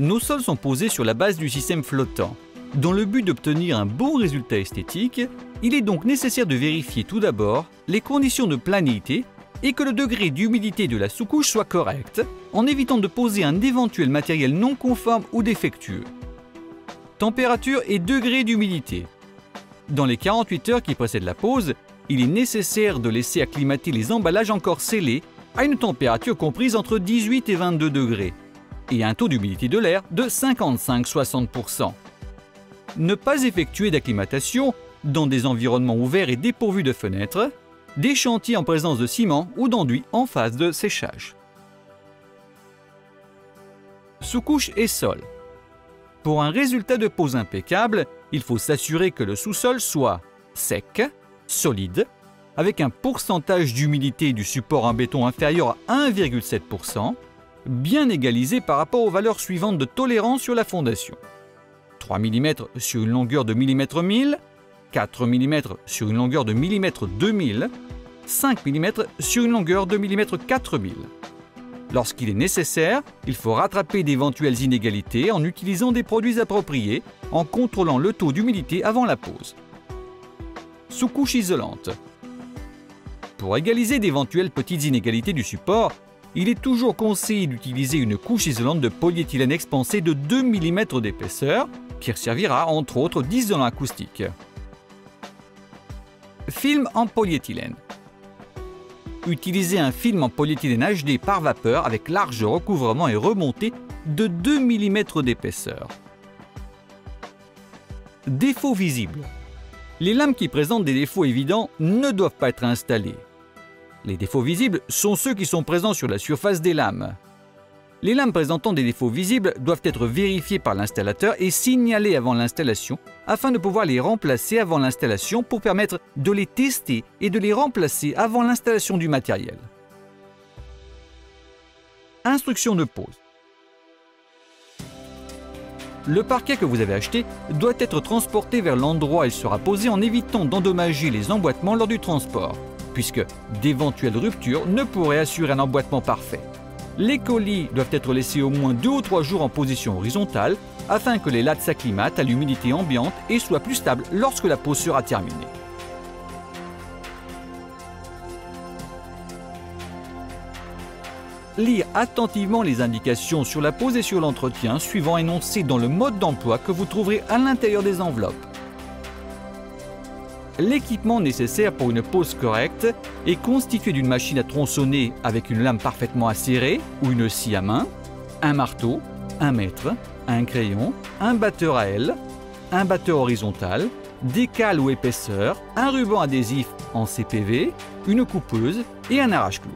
nos sols sont posés sur la base du système flottant. Dans le but d'obtenir un bon résultat esthétique, il est donc nécessaire de vérifier tout d'abord les conditions de planéité et que le degré d'humidité de la sous-couche soit correct, en évitant de poser un éventuel matériel non conforme ou défectueux. Température et degré d'humidité. Dans les 48 heures qui précèdent la pose, il est nécessaire de laisser acclimater les emballages encore scellés à une température comprise entre 18 et 22 degrés et un taux d'humidité de l'air de 55-60%. Ne pas effectuer d'acclimatation dans des environnements ouverts et dépourvus de fenêtres, des chantiers en présence de ciment ou d'enduit en phase de séchage. Sous-couche et sol. Pour un résultat de pose impeccable, il faut s'assurer que le sous-sol soit sec, solide, avec un pourcentage d'humidité du support en béton inférieur à 1,7%, bien égalisé par rapport aux valeurs suivantes de tolérance sur la fondation. 3 mm sur une longueur de mm 1000, 4 mm sur une longueur de mm 2000, 5 mm sur une longueur de mm 4000. Lorsqu'il est nécessaire, il faut rattraper d'éventuelles inégalités en utilisant des produits appropriés, en contrôlant le taux d'humidité avant la pose. Sous-couche isolante. Pour égaliser d'éventuelles petites inégalités du support, il est toujours conseillé d'utiliser une couche isolante de polyéthylène expansé de 2 mm d'épaisseur, qui servira entre autres d'isolant acoustique. Film en polyéthylène. Utilisez un film en polyéthylène HD par vapeur avec large recouvrement et remontée de 2 mm d'épaisseur. Défauts visibles. Les lames qui présentent des défauts évidents ne doivent pas être installées. Les défauts visibles sont ceux qui sont présents sur la surface des lames. Les lames présentant des défauts visibles doivent être vérifiées par l'installateur et signalées avant l'installation afin de pouvoir les remplacer avant l'installation pour permettre de les tester et de les remplacer avant l'installation du matériel. Instruction de pose. Le parquet que vous avez acheté doit être transporté vers l'endroit où il sera posé en évitant d'endommager les emboîtements lors du transport, puisque d'éventuelles ruptures ne pourraient assurer un emboîtement parfait. Les colis doivent être laissés au moins 2 ou 3 jours en position horizontale afin que les lattes s'acclimatent à l'humidité ambiante et soient plus stables lorsque la pose sera terminée. Lire attentivement les indications sur la pose et sur l'entretien suivant énoncées dans le mode d'emploi que vous trouverez à l'intérieur des enveloppes. L'équipement nécessaire pour une pose correcte est constitué d'une machine à tronçonner avec une lame parfaitement acérée ou une scie à main, un marteau, un mètre, un crayon, un batteur à aile, un batteur horizontal, des cales ou épaisseurs, un ruban adhésif en CPV, une coupeuse et un arrache-clous.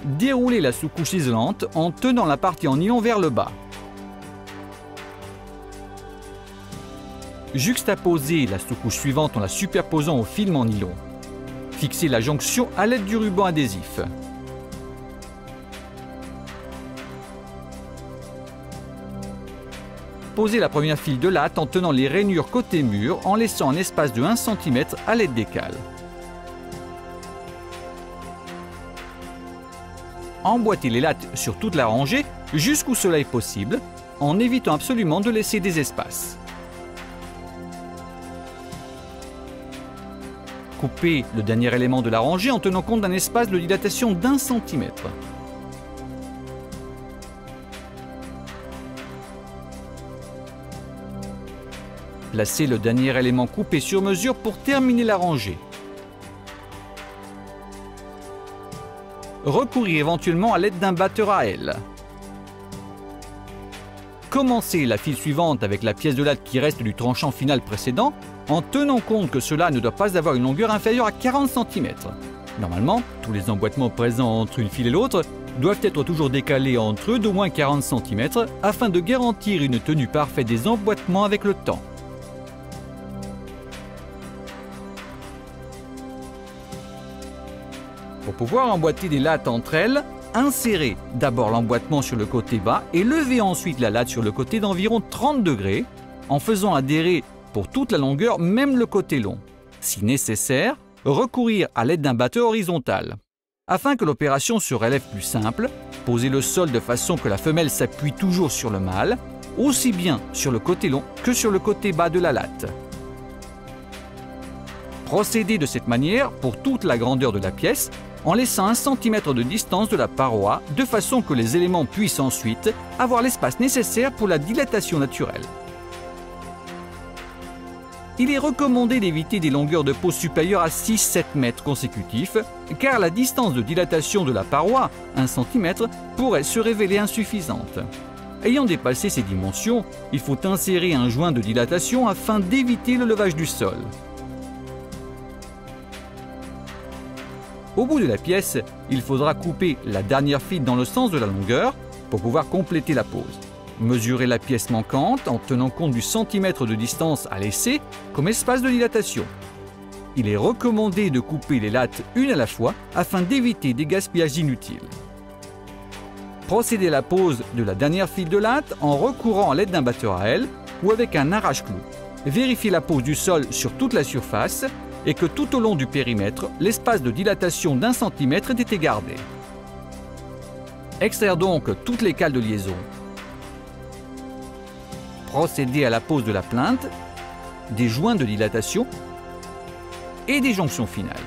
Déroulez la sous-couche isolante en tenant la partie en nylon vers le bas. Juxtaposez la sous-couche suivante en la superposant au film en nylon. Fixez la jonction à l'aide du ruban adhésif. Posez la première file de latte en tenant les rainures côté mur en laissant un espace de 1 cm à l'aide des cales. Emboîtez les lattes sur toute la rangée jusqu'où cela est possible, en évitant absolument de laisser des espaces. Coupez le dernier élément de la rangée en tenant compte d'un espace de dilatation d'1 cm. Placez le dernier élément coupé sur mesure pour terminer la rangée. Recourir éventuellement à l'aide d'un batteur à aile. Commencez la file suivante avec la pièce de latte qui reste du tranchant final précédent en tenant compte que cela ne doit pas avoir une longueur inférieure à 40 cm. Normalement, tous les emboîtements présents entre une file et l'autre doivent être toujours décalés entre eux d'au moins 40 cm afin de garantir une tenue parfaite des emboîtements avec le temps. Pour pouvoir emboîter des lattes entre elles, insérez d'abord l'emboîtement sur le côté bas et levez ensuite la latte sur le côté d'environ 30 degrés en faisant adhérer pour toute la longueur, même le côté long. Si nécessaire, recourir à l'aide d'un batteur horizontal. Afin que l'opération se relève plus simple, Posez le sol de façon que la femelle s'appuie toujours sur le mâle, aussi bien sur le côté long que sur le côté bas de la latte. Procédez de cette manière pour toute la grandeur de la pièce, en laissant 1 cm de distance de la paroi, de façon que les éléments puissent ensuite avoir l'espace nécessaire pour la dilatation naturelle. Il est recommandé d'éviter des longueurs de peau supérieures à 6-7 mètres consécutifs, car la distance de dilatation de la paroi, 1 cm, pourrait se révéler insuffisante. Ayant dépassé ces dimensions, il faut insérer un joint de dilatation afin d'éviter le levage du sol. Au bout de la pièce, il faudra couper la dernière file dans le sens de la longueur pour pouvoir compléter la pose. Mesurez la pièce manquante en tenant compte du centimètre de distance à laisser comme espace de dilatation. Il est recommandé de couper les lattes une à la fois afin d'éviter des gaspillages inutiles. Procédez à la pose de la dernière file de latte en recourant à l'aide d'un batteur à aile ou avec un arrache-clou. Vérifiez la pose du sol sur toute la surface et que tout au long du périmètre, l'espace de dilatation d'1 cm ait été gardé. Extraire donc toutes les cales de liaison. Procédez à la pose de la plinthe, des joints de dilatation et des jonctions finales.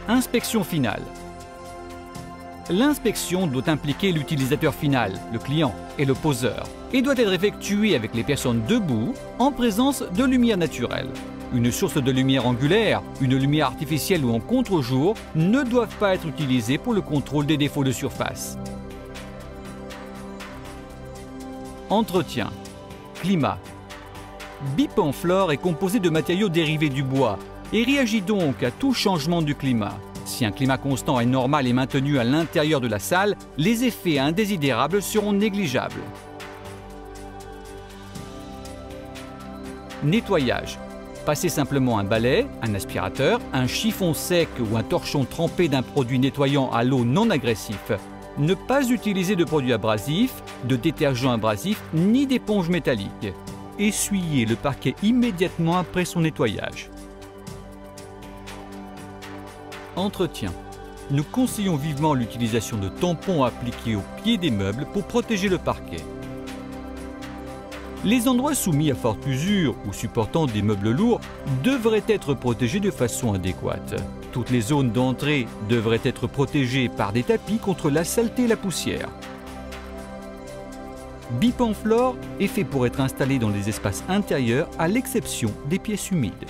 Inspection finale. L'inspection doit impliquer l'utilisateur final, le client et le poseur, et doit être effectuée avec les personnes debout en présence de lumière naturelle. Une source de lumière angulaire, une lumière artificielle ou en contre-jour ne doivent pas être utilisées pour le contrôle des défauts de surface. Entretien. Climat. Bipanflore est composé de matériaux dérivés du bois et réagit donc à tout changement du climat. Si un climat constant est normal et maintenu à l'intérieur de la salle, les effets indésirables seront négligeables. Nettoyage. Passez simplement un balai, un aspirateur, un chiffon sec ou un torchon trempé d'un produit nettoyant à l'eau non agressif. Ne pas utiliser de produits abrasifs, de détergents abrasifs ni d'éponges métalliques. Essuyez le parquet immédiatement après son nettoyage. Entretien. Nous conseillons vivement l'utilisation de tampons appliqués au pied des meubles pour protéger le parquet. Les endroits soumis à forte usure ou supportant des meubles lourds devraient être protégés de façon adéquate. Toutes les zones d'entrée devraient être protégées par des tapis contre la saleté et la poussière. Bipanflore est fait pour être installé dans les espaces intérieurs à l'exception des pièces humides.